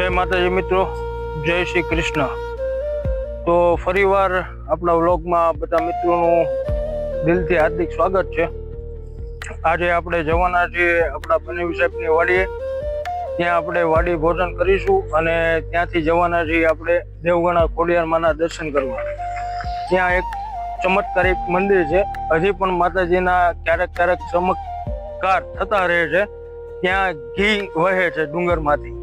જય માતાજી મિત્રો, જય શ્રી કૃષ્ણ। તો ફરીવાર આપણા વ્લોગમાં બધા મિત્રોનું દિલથી હાર્દિક સ્વાગત છે। આજે આપણે જવાના છીએ આપણા બનેવી સાહેબની વાડીએ। ત્યાં આપણે વાડી ભોજન કરીશું અને ત્યાંથી જવાના છીએ આપણે દેવગણા ખોડિયારમાંના દર્શન કરવા। ત્યાં એક ચમત્કારિક મંદિર છે, હજી પણ માતાજીના ક્યારેક ક્યારેક ચમત્કાર થતા રહે છે। ત્યાં ઘી વહે છે ડુંગરમાંથી,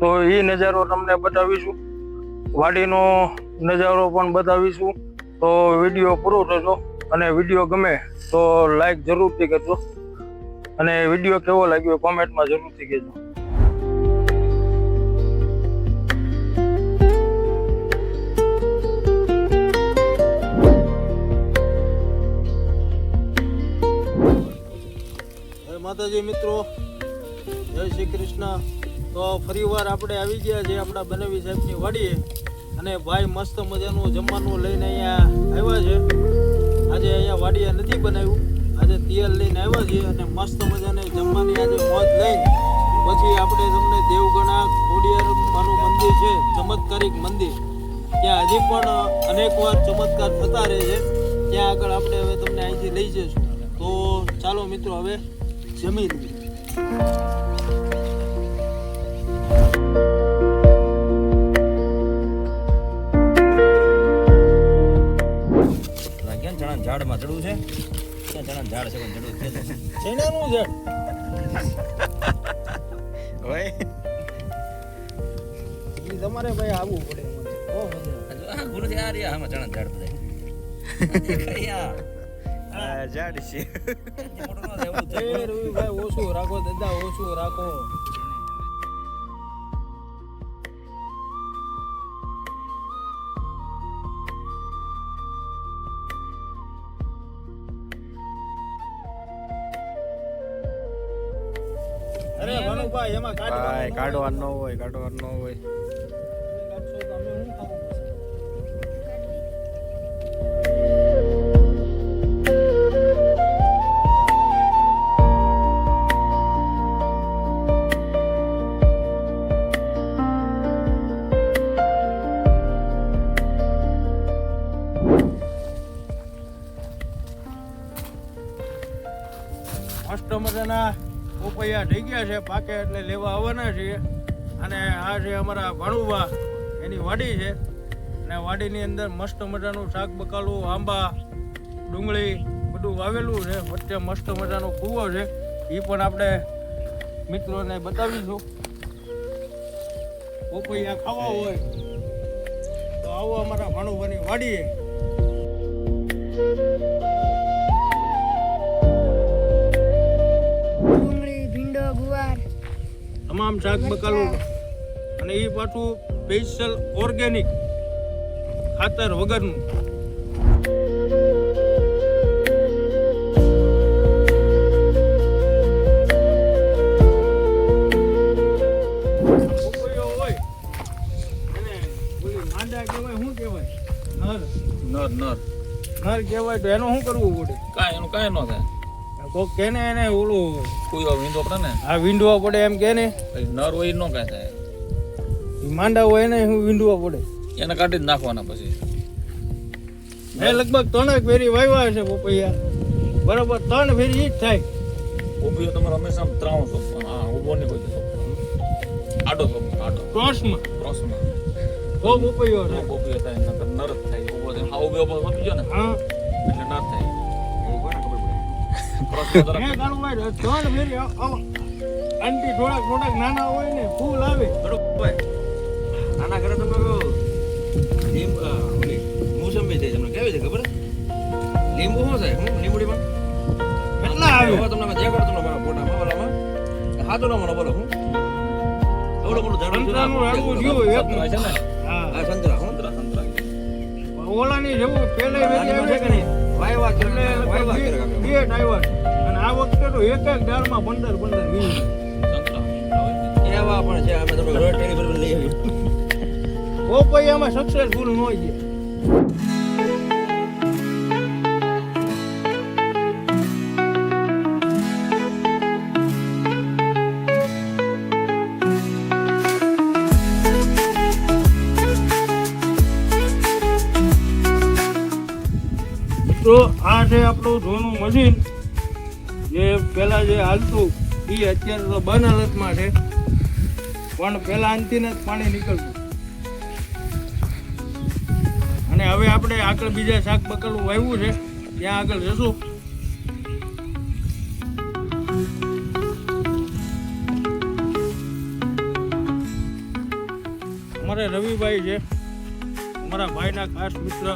તો એ નજારો તમને બતાવીશું, વાડીનો નજારો પણ બતાવીશું। તો વિડીયો પૂરો થજો અને વિડીયો ગમે તો લાઈક જરૂરથી કરજો અને વિડીયો કેવો લાગ્યો કોમેન્ટમાં જરૂરથી કહેજો। માતાજી મિત્રો, જય શ્રી કૃષ્ણ। તો ફરીવાર આપણે આવી ગયા છે આપણા બનેવી સાહેબની વાડીએ અને ભાઈ મસ્ત મજાનું જમવાનું લઈને અહીંયા આવ્યા છે। આજે અહીંયા વાડીએ નથી બનાવ્યું, આજે તિયલ લઈને આવ્યા છીએ અને મસ્ત મજાની જમવાની આજે મોજ લઈને પછી આપણે તમને દેવગણા ખોડિયારમાંનું મંદિર છે, ચમત્કારિક મંદિર, ત્યાં હજી પણ અનેક વાર ચમત્કાર થતા રહે છે, ત્યાં આગળ આપણે હવે તમને અહીંથી લઈ જઈશું। તો ચાલો મિત્રો હવે જમી લઈએ। ઝાડમાં ચડવું છે, ક્યાં ચણા ઝાડ છે પણ ચડવું છે, ચણાનું ઝાડ ઓય ઈ તમારે ભાઈ આવવું પડે, બહુ મજા આ ગુરુ છે આ રહ્યા આમાં ચણા ઝાડ બધા કયા આ ઝાડ છે મોટો ન થાય એવું છે। રૂઈ ભાઈ ઓછું રાખો દાદા, ઓછું રાખો। અરે ભનુભાઈ એમાં ભાઈ કાઢવાનું ન હોય, કાઢવાનું ન હોય। મસ્ત મજાના પોપૈયા થઈ ગયા છે, પાકે એટલે લેવા આવવાના છીએ। અને આ છે અમારા ભાણુભા, એની વાડી છે અને વાડીની અંદર મસ્ત મજાનું શાક બકાલું, આંબા, ડુંગળી બધું વાવેલું છે। વચ્ચે મસ્ત મજાનો કૂવો છે, એ પણ આપણે મિત્રોને બતાવીશું। પોપૈયા ખાવા હોય તો આવો અમારા ભાણુભાની વાડીએ। તમામ શાક બકાલું અને એ પાછું સ્પેશિયલ ઓર્ગેનિક ખાતર વગરનું। પોપૈયો હોય અને ઓલી માંડા કહેવાય, શું કહેવાય, નર નર નર નર કહેવાય, તો એનું શું કરવું પડે? કાંઈ એનું કાંઈ ન થાય, કોક કે ને એને ઓલું કોઈ વિંડો પડે ને, આ વીંડવા પડે એમ કે ને, નર હોય ન કાંઈ થાય, માંડા હોય એને શું વીંડવા પડે? એને કાઢી જ નાખવાના પછી। મેં લગભગ 3 ફેરી વાવ્યા છે પોપૈયા, બરાબર 3 ફેરી ઈ જ થાય। ઉભી તમારે હંમેશા 3 સોપ, હા ઉભો નહીં કોઈ સોપ, આડો સોપ, આડો ક્રોસમાં ક્રોસમાં બહુ પોપૈયો થાય। ઉભી થાય નકર નર જ થાય, ઉભો થાય આ ઉભો સોપી ગયો ને હા એટલે ના થાય, એવું કોને ખબર પડે? મેં કાઢું ભાઈ 3 ફેરી આંટી થોડાક નાના હોય ને ફૂલ આવે, બરોબર। આના ઘરે તમે મોસંબી થાય, તમને કેવી છે ખબર? લીંબુ શું થાય, હું લીંબડીમાં કેટલા આવે? હવે તમને જે કરતો ને મારા ફોટામાં બોલામાં હાથો ન મને બોલો, હું એવડો મોટો ઝાડ સંતરાનું હાડવું થયું એક છે ને, હા આ સંતરા સંતરા ઓલાની જેવું પેલે વેલી આવે કે નહીં, વાયવા એટલે ગેટ આવ્યા છે અને આ વખતે તો એક દાળમાં 15-20 સંતરા એવા પણ છે, અમે તમે રોડ ટેરી પર લઈ આવી પોપૈયામાં સક્સેસફુલ ન હોય। મિત્રો આ છે આપણું જૂનું મશીન જે પહેલા જે હાલતું એ અત્યારે તો બંધ હાલતમાં છે, પણ પહેલા આનથી જ પાણી નીકળતું. અને હવે આપણે આગળ બીજા શાક બકલું વાવ્યું છે ત્યાં આગળ જશું. અમારે રવિભાઈ છે, અમારા ભાઈના ખાસ મિત્ર,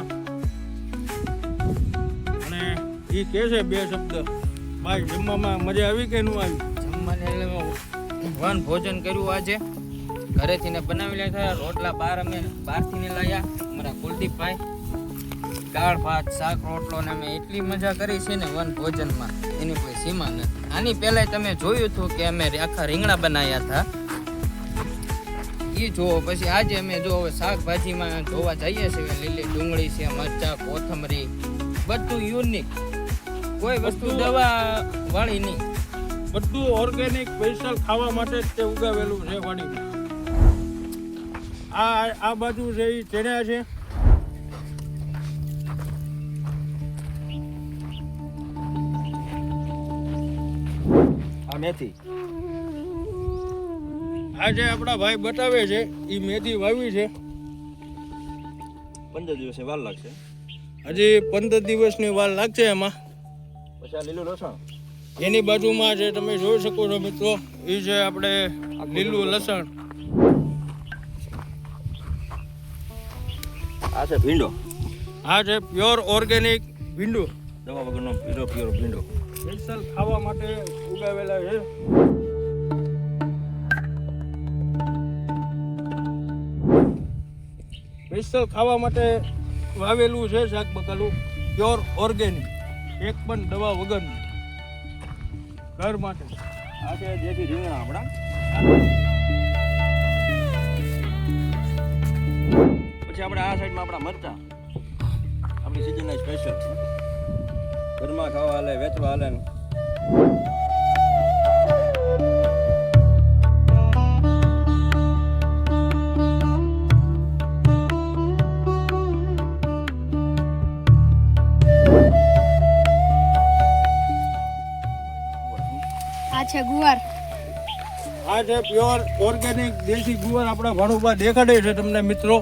અને એ કહે છે બે શબ્દ. ભાઈ જમવામાં મજા આવી કે ન આવી? જમવાને એટલે વન ભોજન કર્યું આજે, ઘરેથી ને બનાવી લીધા. રોટલા અમે બહારથી ને લાયા, અમારા કુલદીપભાઈ. દાળ ભાત શાક રોટલો ને અમે એટલી મજા કરી છે ને વન ભોજનમાં, એની કોઈ સીમા નથી. આની પહેલા તમે જોયું હતું કે અમે આખા રીંગણા બનાવ્યા હતા, એ જોવો. પછી આજે અમે જો શાકભાજીમાં જોવા જઈએ છીએ, લીલી ડુંગળી છે, મરચાં, કોથમરી, બધું યુનિક, કોઈ વસ્તુ દવા વાળી નહીં, બધું ઓર્ગેનિક સ્પેશિયલ ખાવા માટે જ તે ઉગાવેલું છે વાડીમાં. આ બાજુ છે એ ચણ્યા છે, આ મેથી. આ જે આપણા ભાઈ બતાવે છે એ મેથી વાવી છે. 15 દિવસની વાર લાગશે, હજી 15 દિવસની વાર લાગશે એમાં. પછી આ લીલું લસણ એની બાજુમાં છે, તમે જોઈ શકો છો મિત્રો, એ છે આપણે લીલું લસણ. આ છે ભીંડો, આ છે પ્યોર ઓર્ગેનિક ભીંડો, દવા વગરનો પ્યોર ભીંડો. સ્પેશિયલ ખાવા માટે ઉગાવેલા છે. સ્પેશિયલ ખાવા માટે વાવેલું છે શાક બકાલું, પ્યોર ઓર્ગેનિક, એક પણ દવા વગરનું, ઘર માટે. આ છે જેથી રીંગણા આપણા. પછી આપણે આ સાઈડમાં આપણા મરચાં, આપણી સિઝનના સ્પેશિયલ, ઘરમાં ખાવા હાલે, વેચવા હાલે. આ છે ગુવાર, આ છે પ્યોર ઓર્ગેનિક દેશી ગુવાર. આપણા ભાણુભા દેખાડે છે તમને મિત્રો.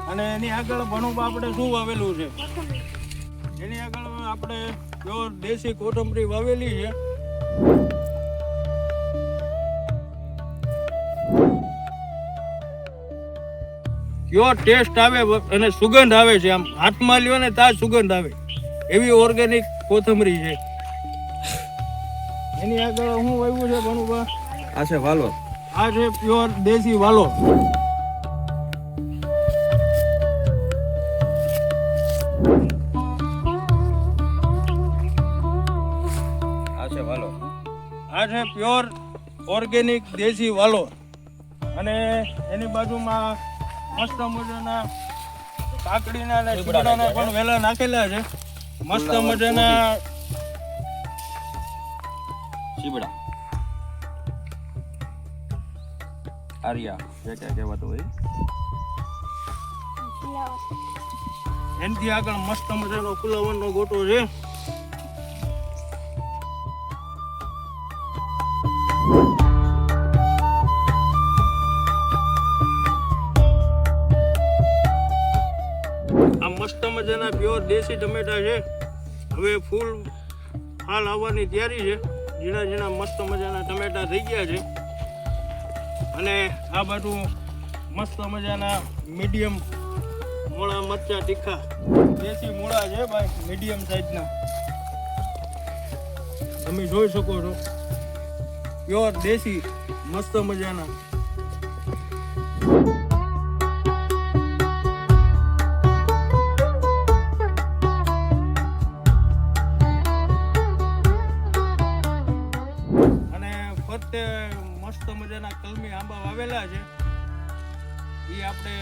અને એની આગળ ભાણુભા આપણે શું વાવેલું છે? એની આગળ આપણે પ્યોર દેશી કોથમરી વાવેલી છે. પ્યોર ટેસ્ટ આવે અને સુગંધ આવે છે, આમ હાથમાં લ્યો ને ત્યાં સુગંધ આવે એવી ઓર્ગેનિક કોથમરી છે. એની આગળ શું વાવ્યું છે ભણુભા? આ છે વાલો, આ છે પ્યોર દેશી વાલો. આ છે વાલો, આ છે પ્યોર ઓર્ગેનિક દેશી વાલો. અને એની બાજુમાં મસ્ત મજાના કાકડીના અને શીંગડાના પણ વેલા નાખેલા છે. મસ્ત મજાના શીબડા, આર્યા જે ક્યાં કહેવાતું હોય. એનાથી આગળ મસ્ત મજાનો ફુલાવરનો ગોટો છે. આ મસ્ત મજાના પ્યોર દેશી ટમેટા છે. હવે ફૂલ હાલ આવવાની તૈયારી છે. ઝીણા ઝીણા મસ્ત મજાના ટમેટા થઈ ગયા છે. અને આ બાજુ મસ્ત મજાના મીડિયમ મોળા મરચા તીખા દેશી મૂળા છે ભાઈ, મીડિયમ સાઈઝના. તમે જોઈ શકો છો, પ્યોર દેશી મસ્ત મજાના. અને ફરતે મસ્ત મજાના કલમી આંબા વાવેલા છે. એ આપણે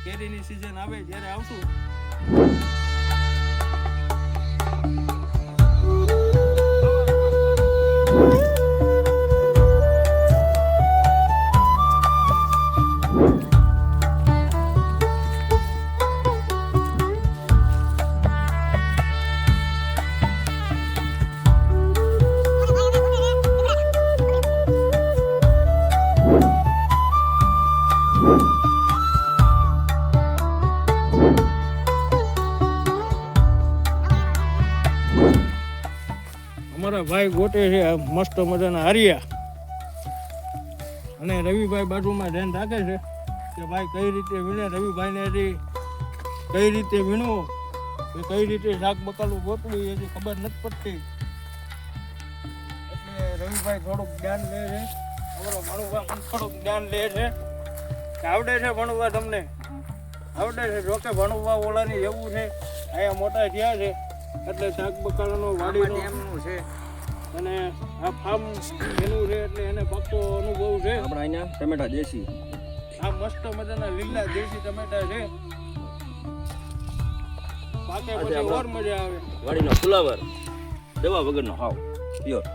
કેરીની સિઝન આવે જ્યારે આવશું. ભાઈ ગોટે છે આ મસ્ત મજાના હારિયા, અને રવિભાઈ બાજુમાં ધ્યાન રાખે છે કે ભાઈ કઈ રીતે વીણે, રવિભાઈને હજી કઈ રીતે વીણવું કે કઈ રીતે શાક બકાલું ગોતવું એ હજી ખબર નથી પડતી, એટલે રવિભાઈ થોડુંક જ્ઞાન લે છે. અમારો ભણુભા પણ થોડુંક જ્ઞાન લે છે કે આવડે છે ભણુભા, તમને આવડે છે? જોકે ભણુભા ઓલાની એવું છે, અહીંયા મોટા થયા છે એટલે શાક બકાલાનો વાડીનો એમનું છે. અને આ ફાર્મ એનું છે એટલે એને પાક્કો અનુભવ છે. આપણા અહીંયા ટમેટા દેશી, આ મસ્ત મજાના લીલા દેશી ટમેટા છે, પાકે પછી ઓર મજા આવે. વાડીનો ફુલાવર, દવા વગરનો હાવ પ્યોર,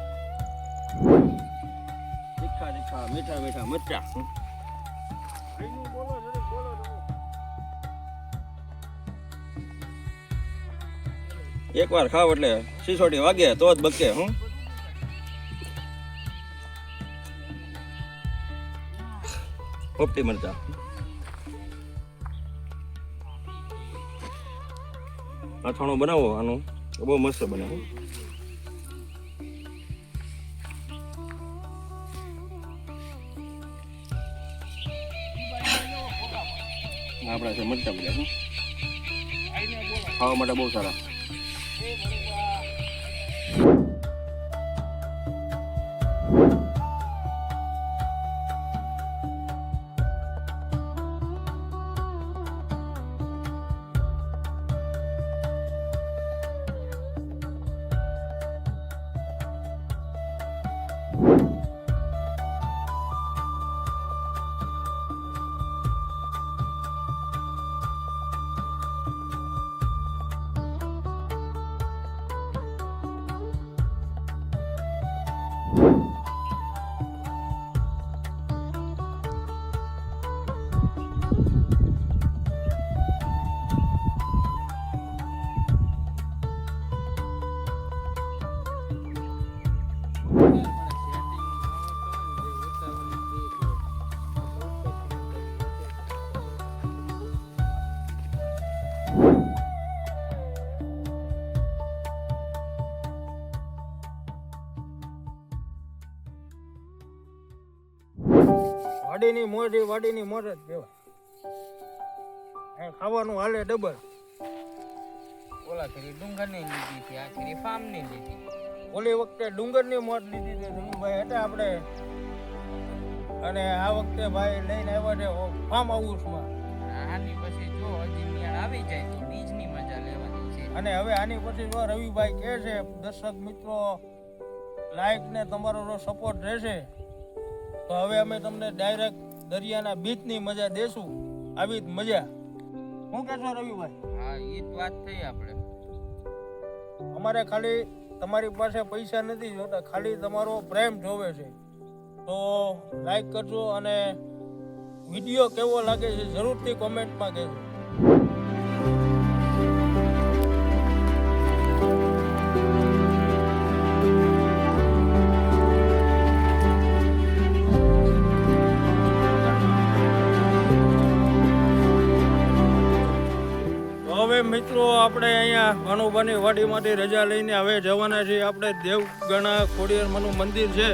તીખા તીખા મીઠા મીઠા મરચા. અહીંનું બોલો જરીક બોલો તમે. એકવાર ખાવ એટલે સિસોટી વાગે તો જ બકે. હું પોપટી મરચા, અથાણું બનાવો આનું તો બહુ મસ્ત બને. આપણા છે મરચા બધા, ખાવા માટે બહુ સારા. વાડીની મોજ એ વાડીની મોજ જ કહેવાય. અહીં ખાવાનું હાલે ડબલ. ઓલા ખરી ડુંગરની લીધી હતી, આ ખરી ફાર્મની લીધી. ઓલી વખતે ડુંગરની મોજ લીધી હતી રવિભાઈ હતા આપણે, અને આ વખતે ભાઈ લઈને આવ્યા છે ફાર્મ હાઉસમાં. આની પછી જો હજી મેળ આવી જાય તો બીજની મજા લેવાની છે. અને હવે આની પછી જો રવિભાઈ કહે છે દર્શક મિત્રો લાઈક ને તમારો જો સપોર્ટ રહેશે તો હવે અમે તમને ડાયરેક્ટ દરિયાના બીચની મજા દેશું, આવી જ મજા. શું કહેશો રવિભાઈ? હા, એ જ વાત થઈ આપણે. અમારે ખાલી તમારી પાસે પૈસા નથી જોતા, ખાલી તમારો પ્રેમ જોવે છે. તો લાઈક કરજો અને વિડીયો કેવો લાગે છે જરૂરથી કોમેન્ટમાં કહેજો. હવે મિત્રો આપણે અહીંયા ભાનુભાની વાડીમાંથી રજા લઈને હવે જવાના છીએ આપણે દેવગણા ખોડિયારમાંનું મંદિર છે,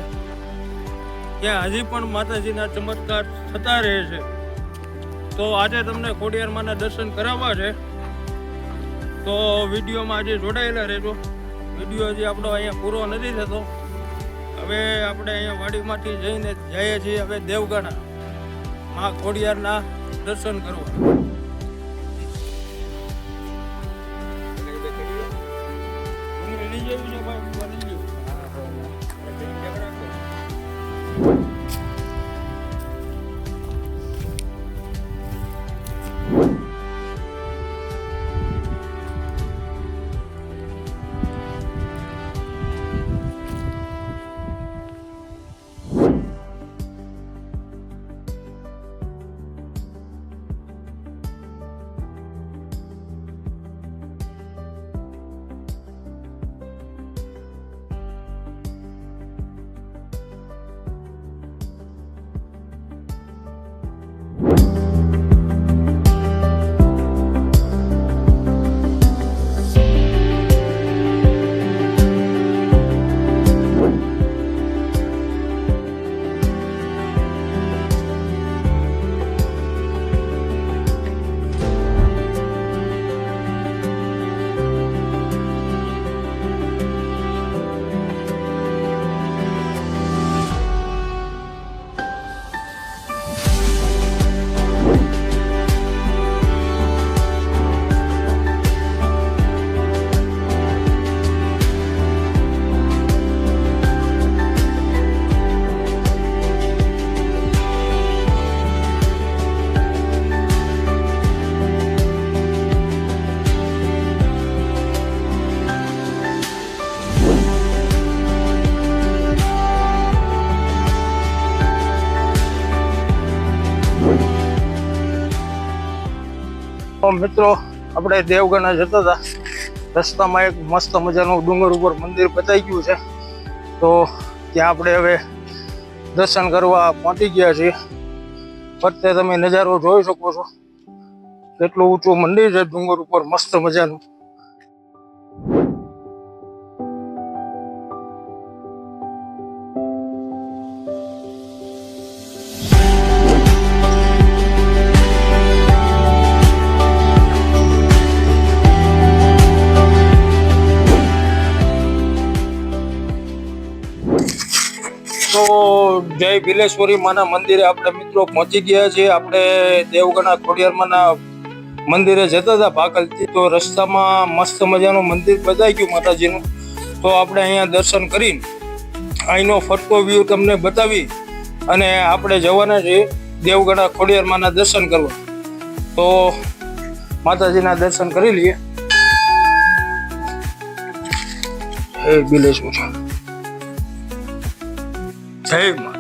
ત્યાં હજી પણ માતાજીના ચમત્કાર થતા રહે છે. તો આજે તમને ખોડિયારમાંના દર્શન કરાવવા છે, તો વિડીયોમાં આજે જોડાયેલા રહેજો. વિડીયો હજી આપણો અહીંયા પૂરો નથી થતો. હવે આપણે અહીંયા વાડીમાંથી જઈને જઈએ છીએ હવે દેવગણા મા ખોડિયારના દર્શન કરવા. તો મિત્રો આપણે દેવગણા જતા હતા, રસ્તામાં એક મસ્ત મજાનું ડુંગર ઉપર મંદિર બતાવી ગયું છે. તો ત્યાં આપણે હવે દર્શન કરવા પહોંચી ગયા છીએ. ફરતે તમે નજારો જોઈ શકો છો, કેટલું ઊંચું મંદિર છે ડુંગર ઉપર મસ્ત મજાનું. તો જય ભીલેશ્વરી માના મંદિરે આપણે મિત્રો પહોંચી ગયા છીએ. આપણે દેવગણા ખોડિયારમાંના મંદિરે જતા હતા ભાકલથી. તો રસ્તામાં મસ્ત મજાનું મંદિર બતાવી ગયું માતાજીનું. તો આપણે અહીંયા દર્શન કરીને અહીંનો ફરતો વ્યૂ તમને બતાવી અને આપણે જવાના છીએ દેવગણા ખોડિયારમાંના દર્શન કરવા. તો માતાજીના દર્શન કરી લઈએ. હે ભીલેશ્વર, જય મા.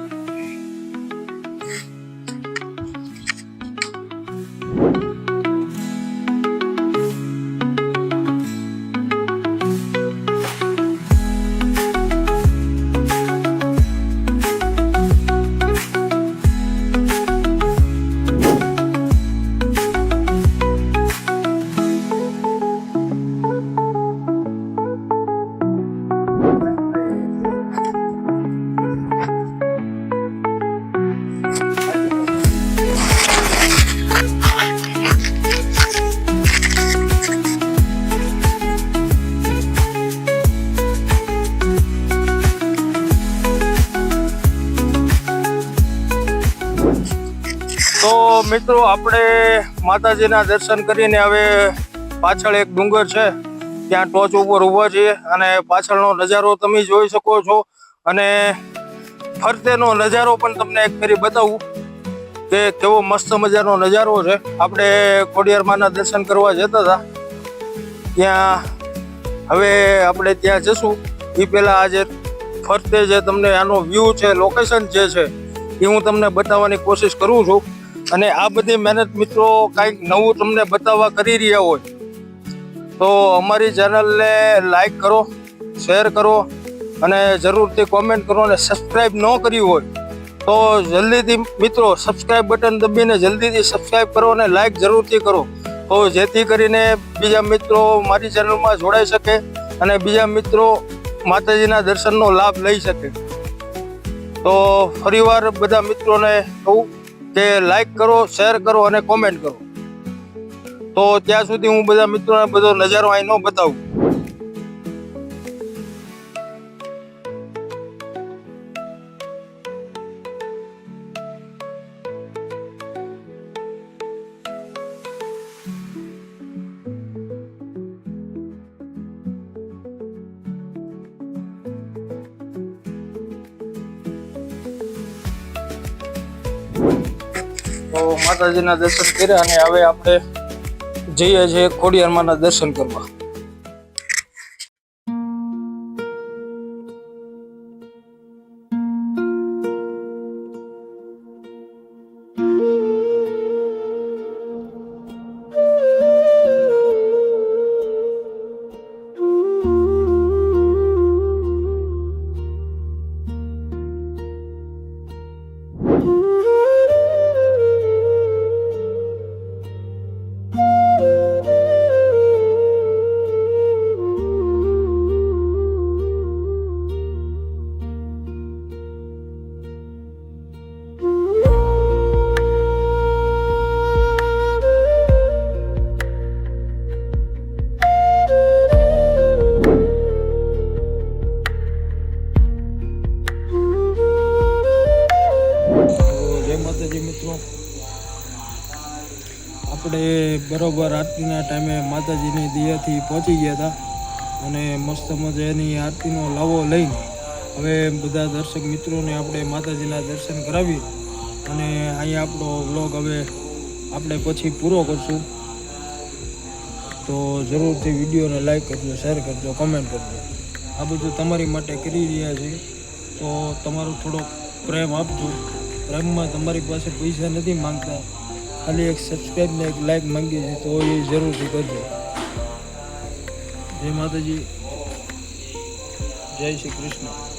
તો મિત્રો આપણે માતાજીના દર્શન કરીને હવે પાછળ એક ડુંગર છે ત્યાં ટોચ ઉપર ઊભા છીએ અને પાછળનો નજારો તમે જોઈ શકો છો અને ફરતેનો નજારો પણ તમને એક ફેરી બતાવું કે કેવો મસ્ત મજાનો નજારો છે. આપણે ખોડિયારમાંના દર્શન કરવા જતા હતા ત્યાં, હવે આપણે ત્યાં જશું એ પહેલાં આજે ફરતે જે તમને આનો વ્યૂ છે, લોકેશન જે છે એ હું તમને બતાવવાની કોશિશ કરું છું. અને આ બધી મહેનત મિત્રો કાંઈક નવું તમને બતાવવા કરી રહ્યા હોય તો અમારી ચેનલને લાઈક કરો, શેર કરો અને જરૂરથી કોમેન્ટ કરો. અને સબસ્ક્રાઈબ ન કર્યું હોય તો જલ્દીથી મિત્રો સબસ્ક્રાઈબ બટન દબીને જલ્દીથી સબસ્ક્રાઈબ કરો અને લાઈક જરૂરથી કરો, તો જેથી કરીને બીજા મિત્રો મારી ચેનલમાં જોડાઈ શકે અને બીજા મિત્રો માતાજીના દર્શનનો લાભ લઈ શકે. તો ફરીવાર બધા મિત્રોને કહું કે લાઈક કરો, શેર કરો અને કોમેન્ટ કરો. તો ત્યાં સુધી હું બધા મિત્રોને બધો નજારો અહીંનો બતાવું. તો માતાજીના દર્શન કર્યા અને હવે આપણે જઈએ છીએ ખોડિયારમાંના દર્શન કરવા. મિત્રો આપણે બરોબર આરતીના ટાઈમે માતાજીની દયાથી પહોંચી ગયા હતા અને મસ્ત મજાની આરતીનો લાવો લઈને હવે બધા દર્શક મિત્રોને આપણે માતાજીના દર્શન કરાવી અને અહીંયા આપણો વ્લોગ હવે આપણે પછી પૂરો કરશું. તો જરૂરથી વિડીયોને લાઈક કરજો, શેર કરજો, કમેન્ટ કરજો. આ બધું તમારી માટે કરી રહ્યા છીએ તો તમારો થોડો પ્રેમ આપજો. પ્રેમમાં તમારી પાસે પૈસા નથી માંગતા, ખાલી એક સબસ્ક્રાઈબ ને એક લાઈક માંગીએ છીએ, તો એ જરૂરથી કરજો. જય માતાજી, જય શ્રી કૃષ્ણ.